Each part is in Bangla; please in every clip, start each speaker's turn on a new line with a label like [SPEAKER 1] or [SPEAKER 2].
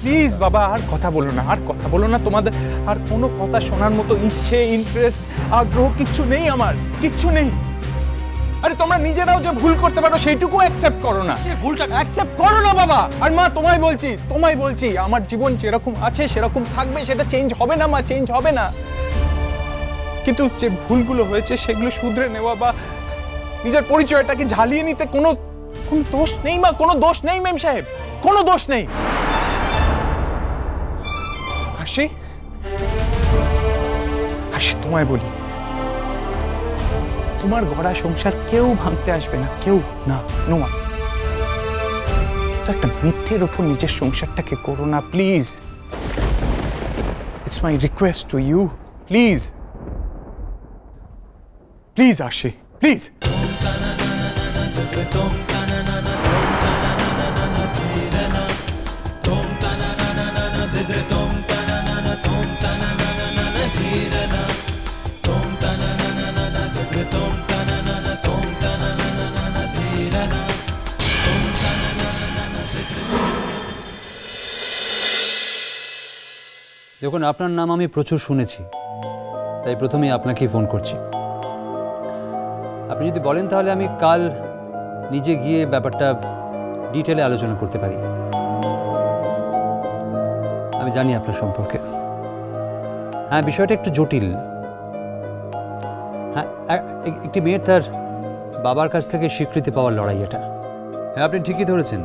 [SPEAKER 1] প্লিজ বাবা, আর কথা বলো না, আর কথা বলো না। তোমাদের আর কোনো কথা শোনার মতো ইচ্ছে, ইন্টারেস্ট, আগ্রহ কিচ্ছু নেই আমার, কিচ্ছু নেই। আরে তোমরা নিজেরাও যে ভুল করতে পারো সেইটুকু অ্যাকসেপ্ট করো না, ভুলটা অ্যাকসেপ্ট করো না বাবা। আর মা তোমায় বলছি আমার জীবন যেরকম আছে সেরকম থাকবে, সেটা চেঞ্জ হবে না মা, চেঞ্জ হবে না। কিন্তু যে ভুলগুলো হয়েছে সেগুলো শুধরে নেওয়া বা নিজের পরিচয়টাকে ঝালিয়ে নিতে কোনো দোষ নেই মা, কোনো দোষ নেই মেম সাহেব, কোনো দোষ নেই। হাসি তোমায় বলি, তোমার গড়া সংসার কেউ ভাঙতে আসবে না, কেউ না, নো ওয়ান। কিন্তু একটা মিথ্যের উপর নিজের সংসারটাকে করো না please. It's my request to you, please please আশি, প্লিজ।
[SPEAKER 2] দেখুন, আপনার নাম আমি প্রচুর শুনেছি, তাই প্রথমেই আপনাকেই ফোন করছি। আপনি যদি বলেন তাহলে আমি কাল নিজে গিয়ে ব্যাপারটা ডিটেলে আলোচনা করতে পারি। আমি জানি আপনার সম্পর্কে। হ্যাঁ, বিষয়টা একটু জটিল। হ্যাঁ, একটি মেয়ের তার বাবার কাছ থেকে স্বীকৃতি পাওয়ার লড়াই এটা। হ্যাঁ, আপনি ঠিকই ধরেছেন।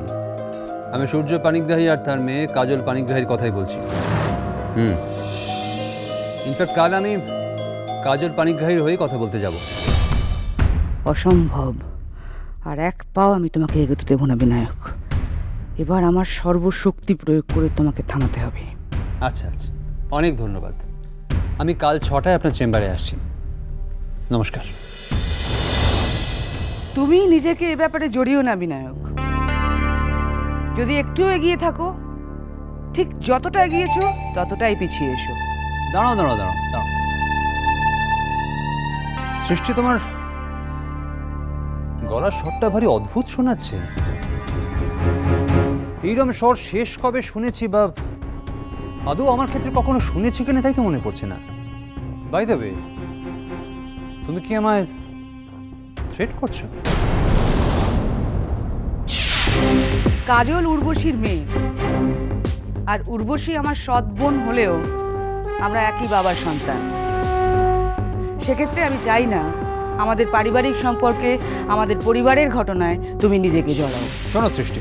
[SPEAKER 2] আমি সূর্য পানিগ্রাহী আর তার মেয়ে কাজল পানিগ্রাহীর কথাই বলছি। ইনফ্যাক্ট কাল আমি কাজল পানিগ্রাহীর হয়ে কথা বলতে যাব।
[SPEAKER 3] অসম্ভব। আর এক পাও আমি তোমাকে এগোতে দেব না বিনায়ক। এবার আমার সর্বশক্তি প্রয়োগ করে তোমাকে থামাতে হবে।
[SPEAKER 2] আচ্ছা আচ্ছা, অনেক ধন্যবাদ। আমি কাল 6টায় আপনার চেম্বারে আসছি। নমস্কার।
[SPEAKER 3] তুমি নিজেকে এ ব্যাপারে জড়িও না বিনায়ক। যদি একটু এগিয়ে থাকো, ঠিক যতটা এগিয়েছো ততটাই পিছিয়ে এসো।
[SPEAKER 2] দাঁড়াও দাঁড়াও দাঁড়াও দাঁড়াও। সৃষ্টি, তোমার গলার স্বরটা ভারী অদ্ভুত শোনাচ্ছে। এইরকম স্বর শেষ কবে শুনেছি বা আদৌ আমার ক্ষেত্রে কখনো শুনেছি কিনা তাই তো মনে পড়ছে না। বাই দ্য ওয়ে, তুমি কি আমায় থ্রেট করছো?
[SPEAKER 3] কাজল উর্বশীর মেয়ে, আর উর্বশী আমার সৎ বোন হলেও আমরা একই বাবার সন্তান। সেক্ষেত্রে আমি চাই না আমাদের পারিবারিক সম্পর্কে, আমাদের পরিবারের ঘটনায় তুমি নিজেকে জড়াও।
[SPEAKER 2] শোনো সৃষ্টি,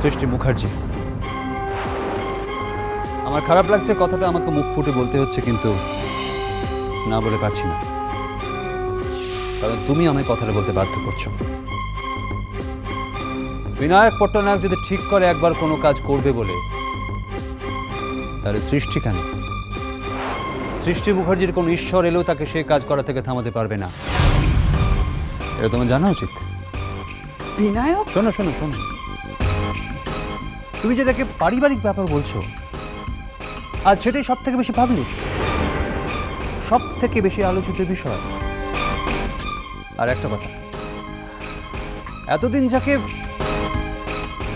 [SPEAKER 2] সৃষ্টি মুখার্জি, আমার খারাপ লাগছে কথাটা আমাকে মুখ ফুটে বলতে হচ্ছে, কিন্তু না বলে পারছি না, কারণ তুমি আমায় কথাটা বলতে বাধ্য করছো। বিনায়ক পট্টনায়ক যদি ঠিক করে একবার কোনো কাজ করবে বলে, তাহলে সৃষ্টি কেন? সৃষ্টি মুখার্জির কোন ঈশ্বর এলেও তাকে সেই কাজ করা থেকে থামাতে পারবে না। এটা তোমার জানা উচিত।
[SPEAKER 3] বিনায়ক,
[SPEAKER 2] শোনো শোনো শোনো, তুমি যেটাকে পারিবারিক ব্যাপার বলছো, আর সেটাই সব থেকে বেশি পাবলিক, সব থেকে বেশি আলোচিত বিষয়। আর একটা কথা, এতদিন যাকে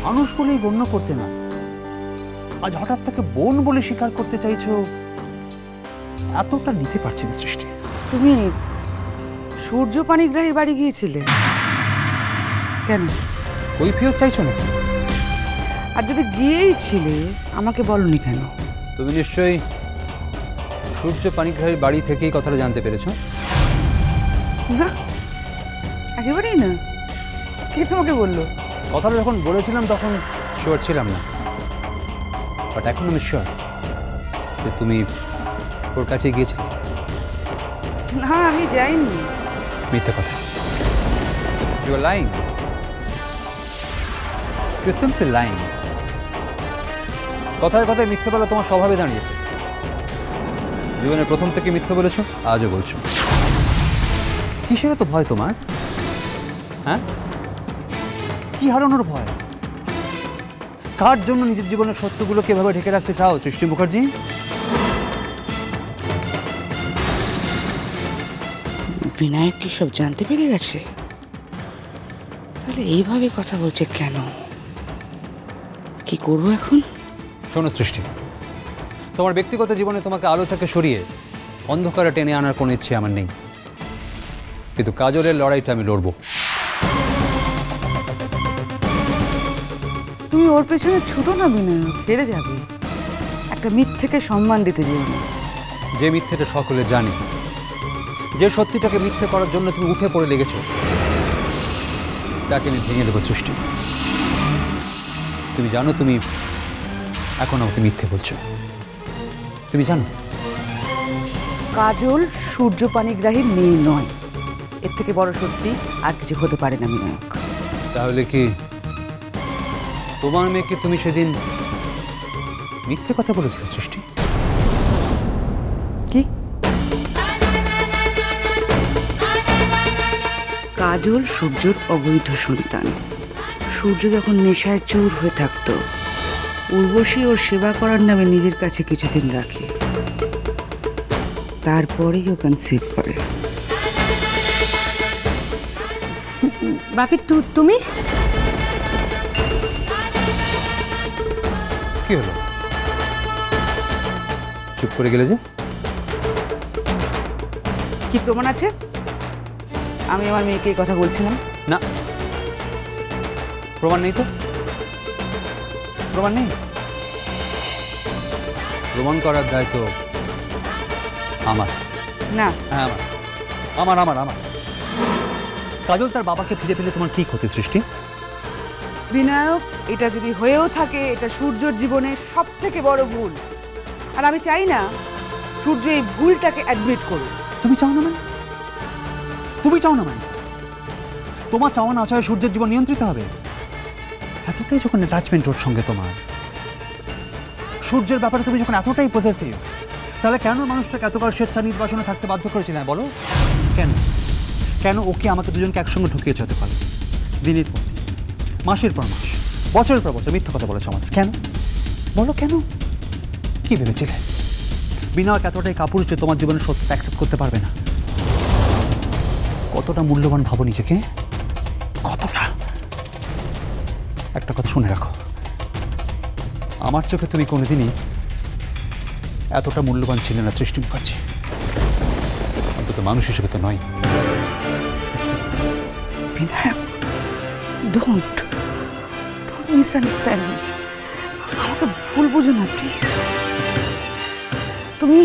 [SPEAKER 2] মানুষ বলেই গণ্য করতে না, আজ হঠাৎ তাকে বোন বলে স্বীকার করতে চাইছো, এতটা নিতে পারছি না সৃষ্টি।
[SPEAKER 3] তুমি সূর্য পানিগ্রাহীর বাড়ি গিয়েছিলে কেন?
[SPEAKER 2] কৈফিয়ত চাইছো না?
[SPEAKER 3] আর যদি গিয়েই ছিলে আমাকে বলনি কেন?
[SPEAKER 2] তুমি নিশ্চয়ই সূর্য পানিগ্রাহীর বাড়ি থেকেই কথাটা জানতে পেরেছো।
[SPEAKER 3] না, একেবারেই না। কে তোমাকে বললো?
[SPEAKER 2] কথাটা যখন বলেছিলাম তখন শিওর ছিলাম না, বাট এখন আমি শিওর যে তুমি ওর কাছে গিয়েছিলে।
[SPEAKER 3] না, আমি যাইনি।
[SPEAKER 2] মিথ্যে কথা। You are lying, you are simply lying. কথায় কথায় মিথ্যে বলা তোমার স্বভাবে দাঁড়িয়েছে। জীবনের প্রথম থেকে মিথ্যে বলেছো, আজও বলছো। কিসের তো ভয় তোমার? হ্যাঁ, কি হারানোর ভয়? কার জন্য নিজের জীবনের সত্যগুলো কিভাবে ঢেকে রাখতে চাও সৃষ্টি মুখার্জি?
[SPEAKER 3] বিনায়ক কি সব জানতে পেরে গেছে? তাহলে এইভাবে কথা বলছে কেন? কি করবো এখন?
[SPEAKER 2] শোনো সৃষ্টি, তোমার ব্যক্তিগত জীবনে তোমাকে আলো থেকে সরিয়ে অন্ধকারে টেনে আনার কোনো ইচ্ছে আমার নেই, কিন্তু কাজলের লড়াইটা আমি লড়বো।
[SPEAKER 3] তুমি ওর পেছনে ছুটো না বিনয়, হেরে যাবে। একটা মিথ্যেকে সম্মান দিতে যেও না।
[SPEAKER 2] যে মিথ্যেটা সকলে জানে, যে সত্যিটাকে মিথ্যে করার জন্য তুমি উঠে পড়ে লেগেছো, তাকে আমি ভেঙে দেবো সৃষ্টি। তুমি জানো তুমি এখন আমাকে মিথ্যে বলছো, তুমি জানো?
[SPEAKER 3] কাজল সূর্য পানিগ্রাহীর মেয়ে নয়, এর থেকে বড় সত্যি আর কিছু হতে পারে না বিনায়ক।
[SPEAKER 2] তাহলে কি তোমার মেয়েকে তুমি সেদিন মিথ্যে কথা বলেছিলে সৃষ্টি?
[SPEAKER 3] কি? কাজল সূর্যর অবৈধ সন্তান। সূর্য যখন নেশায় চুর হয়ে থাকতো, উর্বশী ওর সেবা করার নামে নিজের কাছে কিছুদিন রাখে, তারপরেই ও কনসিভ করে।
[SPEAKER 4] বাপি তুমি
[SPEAKER 2] কি হলো, চুপ করে গেলে যে?
[SPEAKER 3] কি প্রমাণ আছে? আমি আমার মেয়েকে এই কথা বলছিলাম
[SPEAKER 2] না, প্রমাণ নেই তো। প্রমাণ নেই, প্রমাণ করার দায়িত্ব আমার।
[SPEAKER 3] না।
[SPEAKER 2] হ্যাঁ আমার আমার আমার আমার কাজল তার বাবাকে ফিরে পেলে তোমার কি ক্ষতি সৃষ্টি?
[SPEAKER 3] বিনায়ক, এটা যদি হয়েও থাকে, এটা সূর্যর জীবনের সব থেকে বড় ভুল, আর আমি চাই না সূর্য এই ভুলটাকে অ্যাডমিট করুক।
[SPEAKER 2] তুমি চাও না মানে? তুমি চাও না মানে? তোমার চাওয়া না চাওয়া সূর্যের জীবন নিয়ন্ত্রিত হবে? এতটাই যখন অ্যাটাচমেন্ট ওর সঙ্গে তোমার, সূর্যের ব্যাপারে তুমি যখন এতটাই পজেসিভ, তাহলে কেন মানুষটাকে এতকাল স্বেচ্ছা নির্বাসনে থাকতে বাধ্য করেছিলে বলো? কেন কেন ওকে আমাকে দুজনকে একসঙ্গে ঢুকিয়েছে হতে পারে? দিনের পর দিন, মাসের পর মাস, বছরের পর বছর মিথ্যা কথা বলেছে আমাদের। কেন বলো, কেন? কি ভেবেছিলে বিনয় এতটাই কাপুরুষ যে তোমার জীবনের সত্যটা অ্যাকসেপ্ট করতে পারবে না? কতটা মূল্যবান ভাবো নিজেকে, কতটা। একটা কথা শুনে রাখো, আমার চোখে তুমি কোনোদিনই এতটা মূল্যবান ছিলে না সৃষ্টি মুখার্জি, অন্তত মানুষ হিসেবে তো নয়।
[SPEAKER 3] Vinayak, don't misunderstand me. আমাকে ভুল বুঝো না প্লিজ। তুমি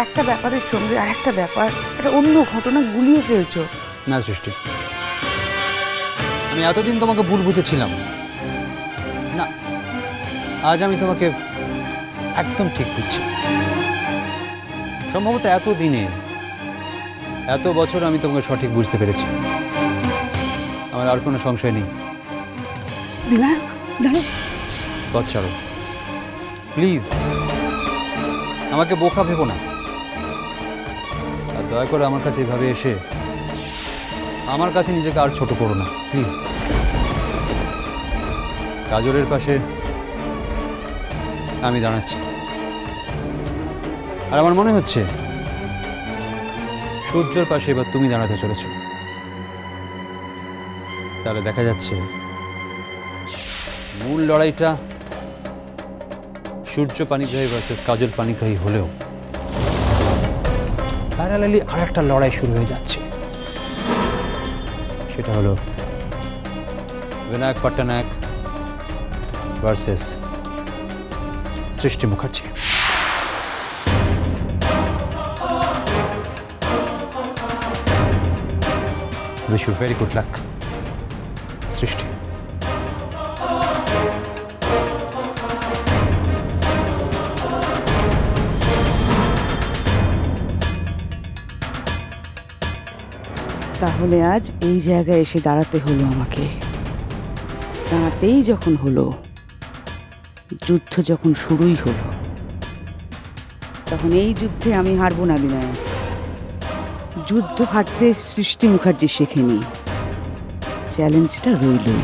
[SPEAKER 3] একটা ব্যাপারের সঙ্গে আর একটা ব্যাপার, একটা অন্য ঘটনা গুলিয়ে ফেলছো।
[SPEAKER 2] না সৃষ্টি, আমি এতদিন তোমাকে ভুল বুঝেছিলাম না, আজ আমি তোমাকে একদম ঠিক বুঝছি। সম্ভবত এতদিনে, এত বছর আমি তোমাকে সঠিক বুঝতে পেরেছি। আমার আর কোনো সংশয় নেই।
[SPEAKER 3] বিনায়ক, দাঁড়ো।
[SPEAKER 2] পথ ছাড়ো প্লিজ, আমাকে বোকা ভেবো না। আর দয়া করে আমার কাছে এভাবে এসে আমার কাছে নিজেকে আর ছোট করো না প্লিজ। কাজলের পাশে আমি দাঁড়াচ্ছি, আর আমার মনে হচ্ছে সূর্যের পাশে এবার তুমি দাঁড়াতে চলেছ। তাহলে দেখা যাচ্ছে মূল লড়াইটা সূর্য পানিগ্রাহী ভার্সেস কাজল পানিগ্রাহী হলেও প্যারালালি আর একটা লড়াই শুরু হয়ে যাচ্ছে। সেটা হলো বিনায়ক পট্টনায়ক ভার্সেস সৃষ্টি Mukherjee. Wish you very good luck, সৃষ্টি।
[SPEAKER 3] তাহলে আজ এই জায়গায় এসে দাঁড়াতে হলো আমাকে। দাঁড়াতেই যখন হলো, যুদ্ধ যখন শুরুই হলো, তখন এই যুদ্ধে আমি হারবো না বিনয়। যুদ্ধ হারতে সৃষ্টি মুখার্জি শেখেনি, চ্যালেঞ্জটা রইলই।